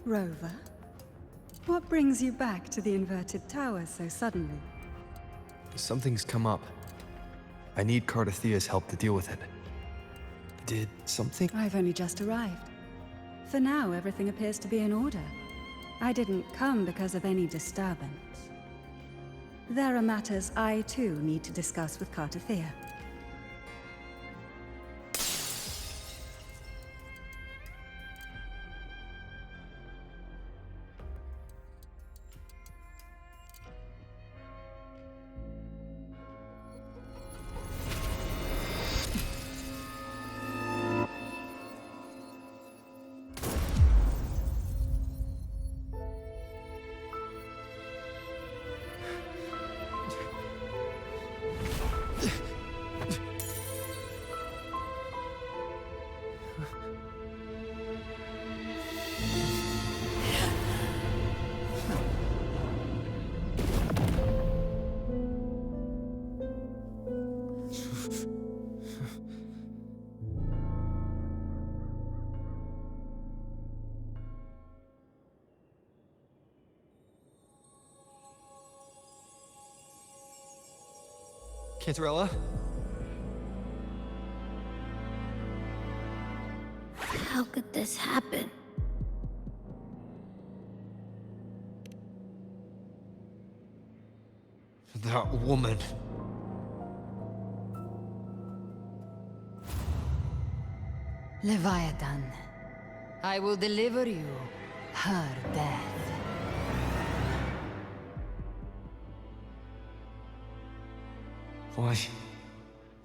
Rover, what brings you back to the inverted tower so suddenly? Something's come up. I need Cardathea's help to deal with it. Did something? I've only just arrived. For now, everything appears to be in order. I didn't come because of any disturbance. There are matters I, too, need to discuss with Cardathea. Cantarella? How could this happen? That woman. Leviathan, I will deliver you her death.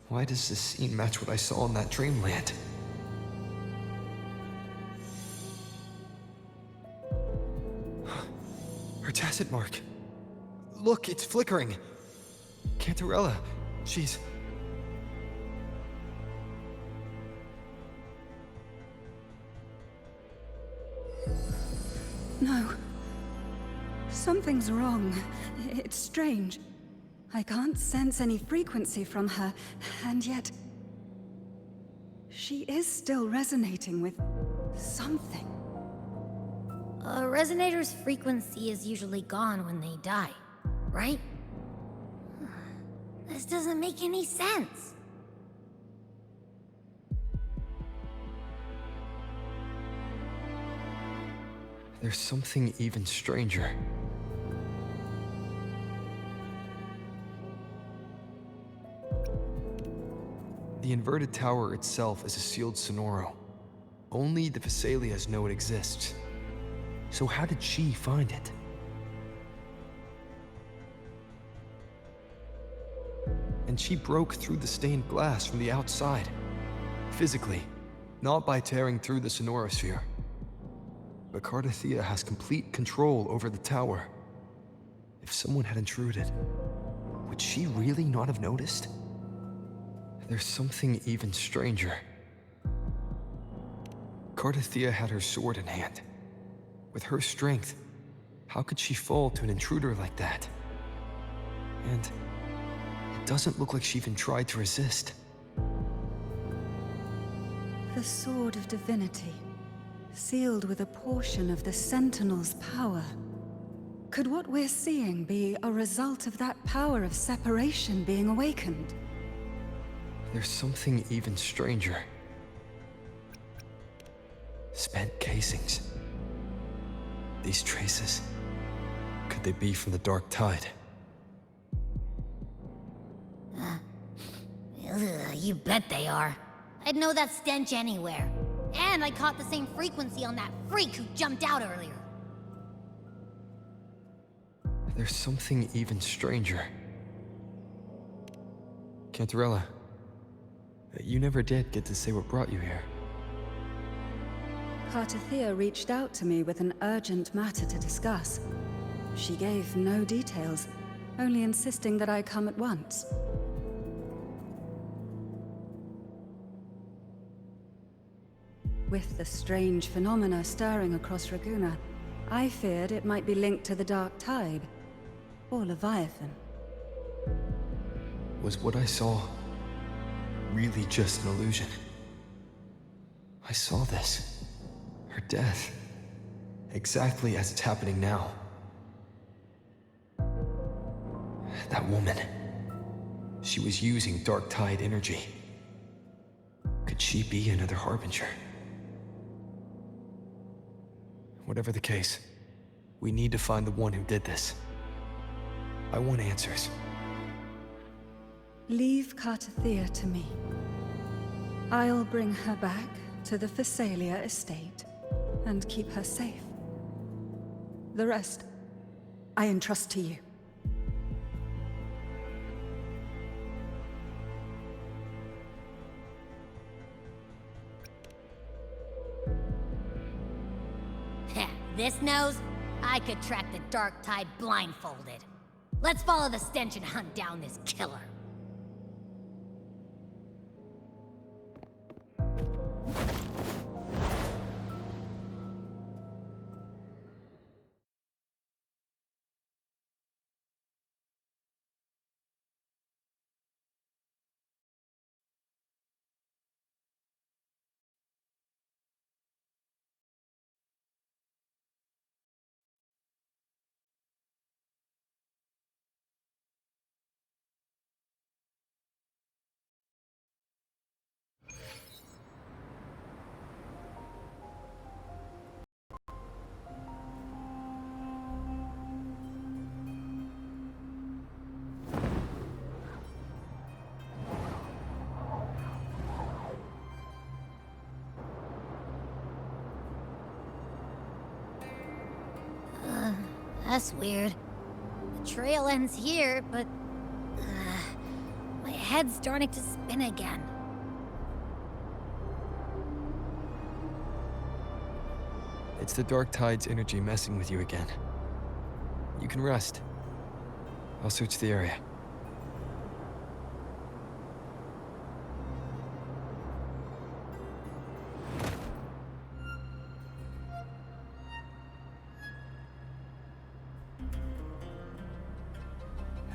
Why does this scene match what I saw in that dreamland? Her tacit mark. Look, it's flickering. Cantarella, she's... No. Something's wrong. It's strange. I can't sense any frequency from her, and yet... she is still resonating with... something. A resonator's frequency is usually gone when they die, right? This doesn't make any sense. There's something even stranger. The inverted tower itself is a sealed sonoro. Only the Vesalias know it exists. So how did she find it? And she broke through the stained glass from the outside. Physically, not by tearing through the sonorosphere. But Cardathea has complete control over the tower. If someone had intruded, would she really not have noticed? There's something even stranger. Cardathea had her sword in hand. With her strength, how could she fall to an intruder like that? And it doesn't look like she even tried to resist. The Sword of Divinity, sealed with a portion of the Sentinel's power. Could what we're seeing be a result of that power of separation being awakened? There's something even stranger. Spent casings. These traces, could they be from the Dark Tide? You bet they are. I'd know that stench anywhere. And I caught the same frequency on that freak who jumped out earlier. There's something even stranger. Cantarella, you never did get to say what brought you here. Cardathea reached out to me with an urgent matter to discuss. She gave no details, only insisting that I come at once. With the strange phenomena stirring across Raguna, I feared it might be linked to the Dark Tide, or Leviathan. Was what I saw really just an illusion? I saw this. Her death. exactly as it's happening now. That woman. She was using Dark Tide energy. Could she be another Harbinger? Whatever the case, we need to find the one who did this. I want answers. Leave Cartathea to me. I'll bring her back to the Phasalia estate and keep her safe. The rest, I entrust to you. This nose? I could track the Dark Tide blindfolded. Let's follow the stench and hunt down this killer. That's weird. The trail ends here, but... my head's starting to spin again. It's the Dark Tide's energy messing with you again. You can rest. I'll search the area.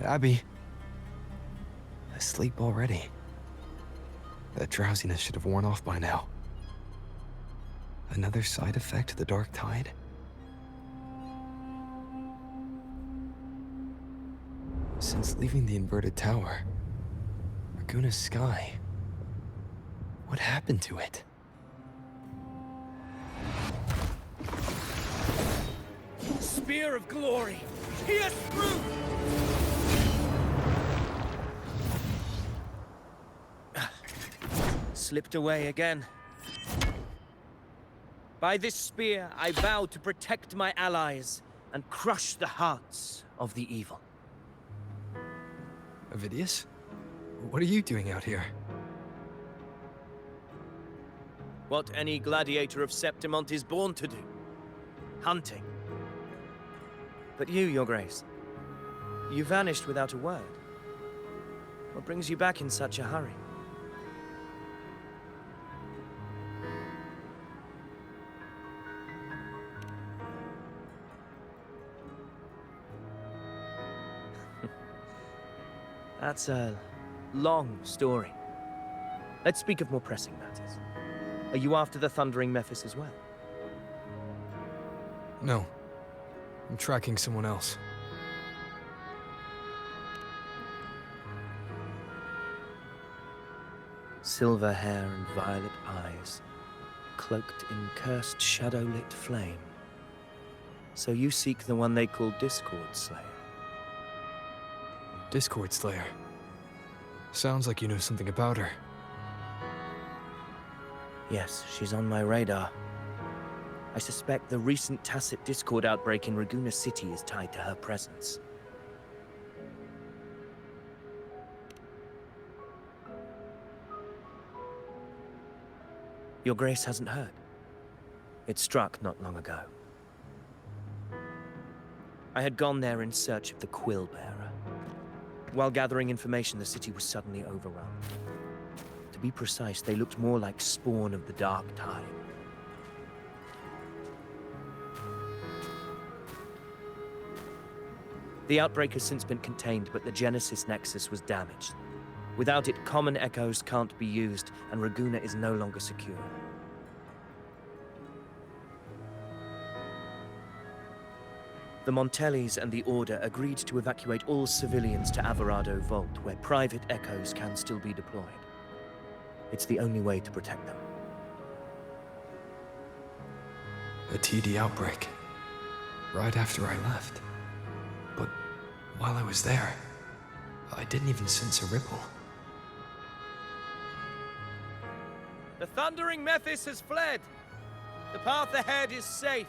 Abby. Asleep already. That drowsiness should have worn off by now. Another side effect of the Dark Tide? Since leaving the inverted tower, Raguna's sky. What happened to it? Spear of glory! Pierce through! Slipped away again. By this spear, I vow to protect my allies and crush the hearts of the evil. Avidius? What are you doing out here? What any gladiator of Septimont is born to do. Hunting. But you, Your Grace, you vanished without a word. What brings you back in such a hurry? That's a long story. Let's speak of more pressing matters. Are you after the Thundering Mephis as well? No. I'm tracking someone else. Silver hair and violet eyes, cloaked in cursed shadow-lit flame. So you seek the one they call Discord Slayer. Discord Slayer. Sounds like you know something about her. Yes, she's on my radar. I suspect the recent tacit Discord outbreak in Raguna City is tied to her presence. Your Grace hasn't heard. It struck not long ago. I had gone there in search of the Quill Bearer. While gathering information, the city was suddenly overrun. To be precise, they looked more like spawn of the Dark Tide. The outbreak has since been contained, but the Genesis Nexus was damaged. Without it, common echoes can't be used, and Raguna is no longer secure. The Montellis and the Order agreed to evacuate all civilians to Averado Vault, where private echoes can still be deployed. It's the only way to protect them. A TD outbreak. Right after I left. But while I was there, I didn't even sense a ripple. The Thundering Mephis has fled. The path ahead is safe.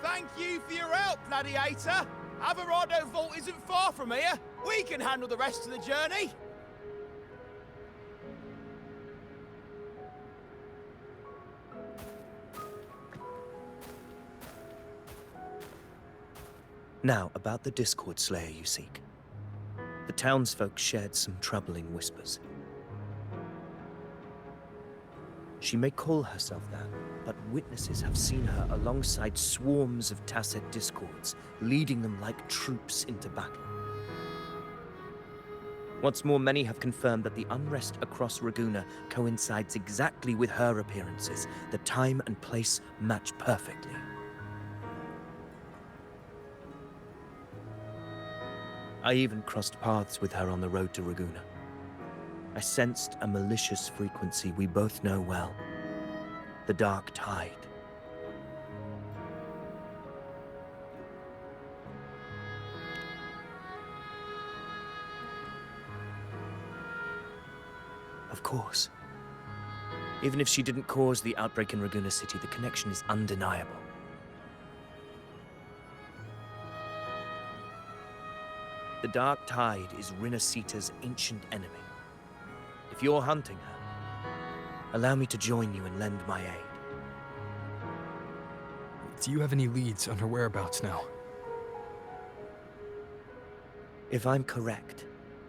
Thank you for your help, Gladiator. Averado Vault isn't far from here. We can handle the rest of the journey. Now, about the Discord Slayer you seek. The townsfolk shared some troubling whispers. She may call herself that, but witnesses have seen her alongside swarms of Tacet Discords, leading them like troops into battle. What's more, many have confirmed that the unrest across Raguna coincides exactly with her appearances. The time and place match perfectly. I even crossed paths with her on the road to Raguna. I sensed a malicious frequency we both know well. The Dark Tide. Of course. Even if she didn't cause the outbreak in Raguna City, the connection is undeniable. The Dark Tide is Rinasita's ancient enemy. If you're hunting her, allow me to join you and lend my aid. Do you have any leads on her whereabouts now? If I'm correct,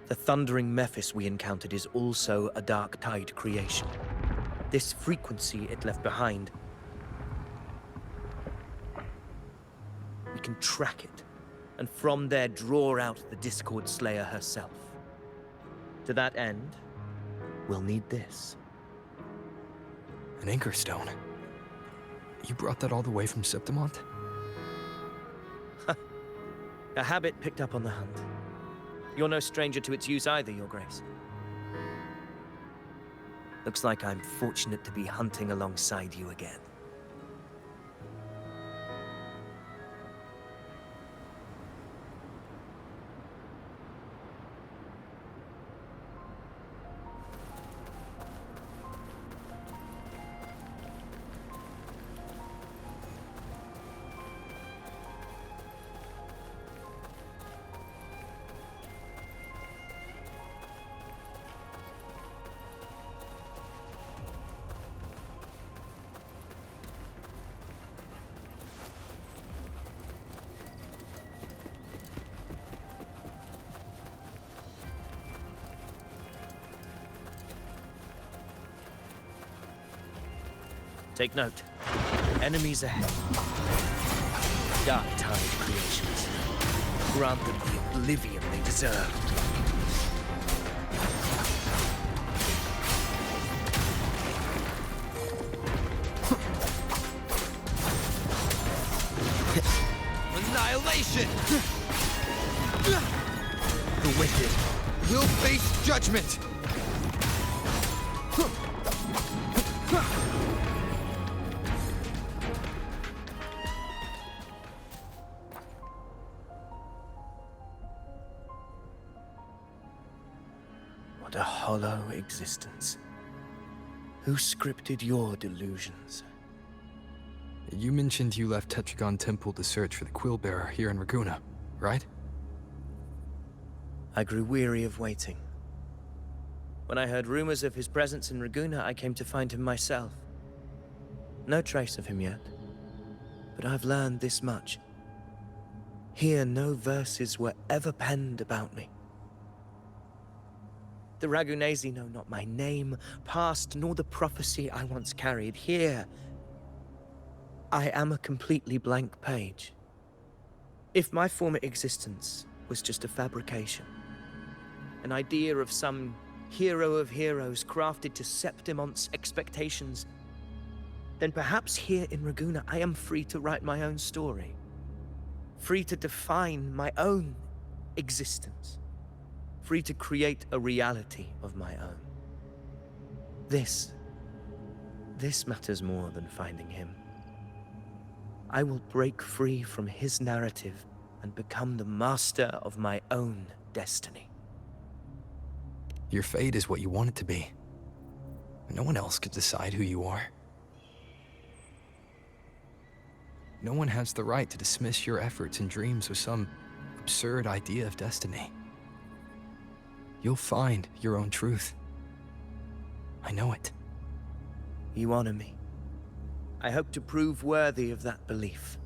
the Thundering Mephis we encountered is also a Dark Tide creation. This frequency it left behind, we can track it, and from there draw out the Discord Slayer herself. To that end, we'll need this. An Anchor Stone? You brought that all the way from Septimont? A habit picked up on the hunt. You're no stranger to its use either, Your Grace. Looks like I'm fortunate to be hunting alongside you again. Take note. Enemies ahead. Dark Tide creations. Grant them the oblivion they deserve. Annihilation! The wicked will face judgment! What a hollow existence. Who scripted your delusions? You mentioned you left Tetragon Temple to search for the Quill Bearer here in Raguna, right? I grew weary of waiting. When I heard rumors of his presence in Raguna, I came to find him myself. No trace of him yet, but I've learned this much. Here, no verses were ever penned about me. The Ragunesi know not my name, past, nor the prophecy I once carried. Here, I am a completely blank page. If my former existence was just a fabrication, an idea of some hero of heroes crafted to Septimon's expectations, then perhaps here in Raguna I am free to write my own story. Free to define my own existence. Free to create a reality of my own. This matters more than finding him. I will break free from his narrative and become the master of my own destiny. Your fate is what you want it to be. No one else could decide who you are. No one has the right to dismiss your efforts and dreams with some absurd idea of destiny. You'll find your own truth. I know it. You honor me. I hope to prove worthy of that belief.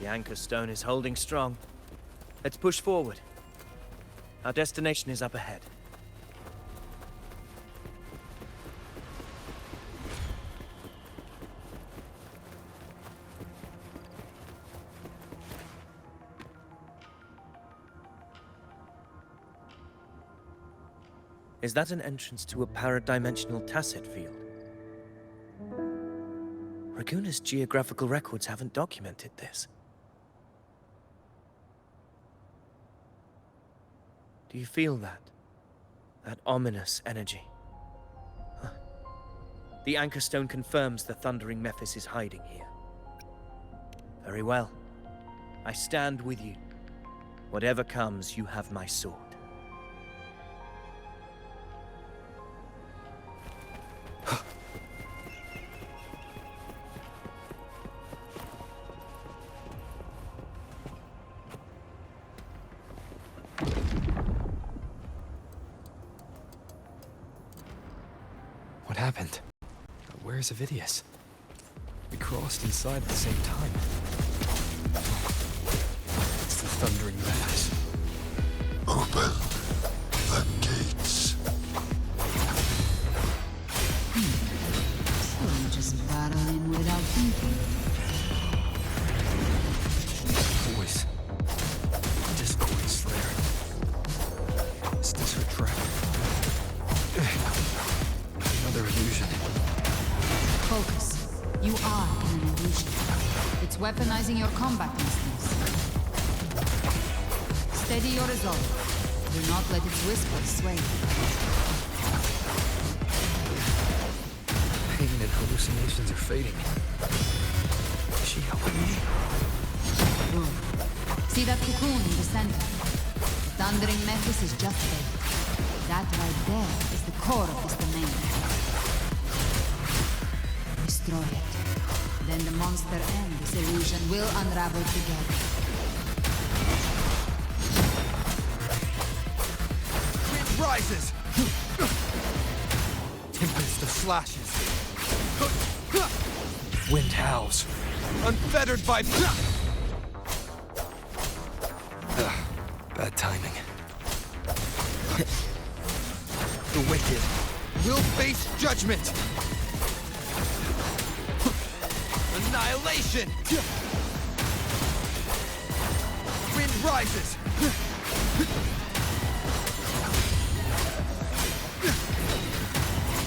The anchor stone is holding strong. Let's push forward. Our destination is up ahead. Is that an entrance to a paradimensional tacit field? Raguna's geographical records haven't documented this. Do you feel that? That ominous energy? Huh. The anchor stone confirms the thundering Mephis is hiding here. Very well. I stand with you. Whatever comes, you have my sword. What happened? Where's Avidius? We crossed inside at the same time. It's the thundering mass. Open the gates. So you just barrel in without thinking. Voice. Discord Slayer. Is this her trap? Another illusion. Focus. You are in an illusion. It's weaponizing your combat instincts. Steady your resolve. Do not let its whispers sway you. Pain and hallucinations are fading. Is she helping me? Good. See that cocoon in the center? The thundering Mephis is just there. That right there is the core of this domain. Destroy it. Then the monster and this illusion will unravel together. Wind rises! Tempest of slashes. Wind howls. Unfettered by... Bad timing. The wicked will face judgment! Annihilation! Wind rises!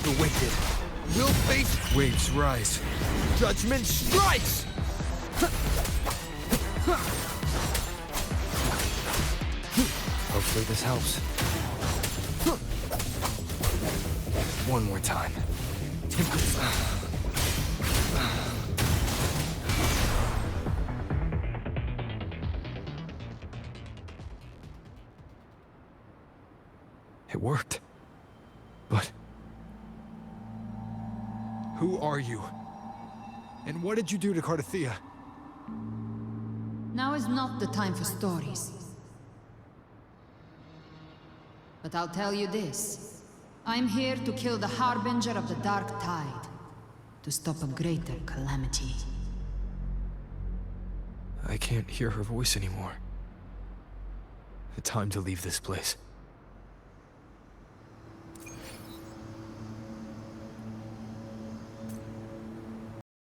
The wicked will face... Waves rise. Judgment strikes! Hopefully this helps. One more time. It worked. But... Who are you? And what did you do to Cardathia? Now is not the time for stories. But I'll tell you this. I'm here to kill the Harbinger of the Dark Tide. To stop a greater calamity. I can't hear her voice anymore. Time to leave this place.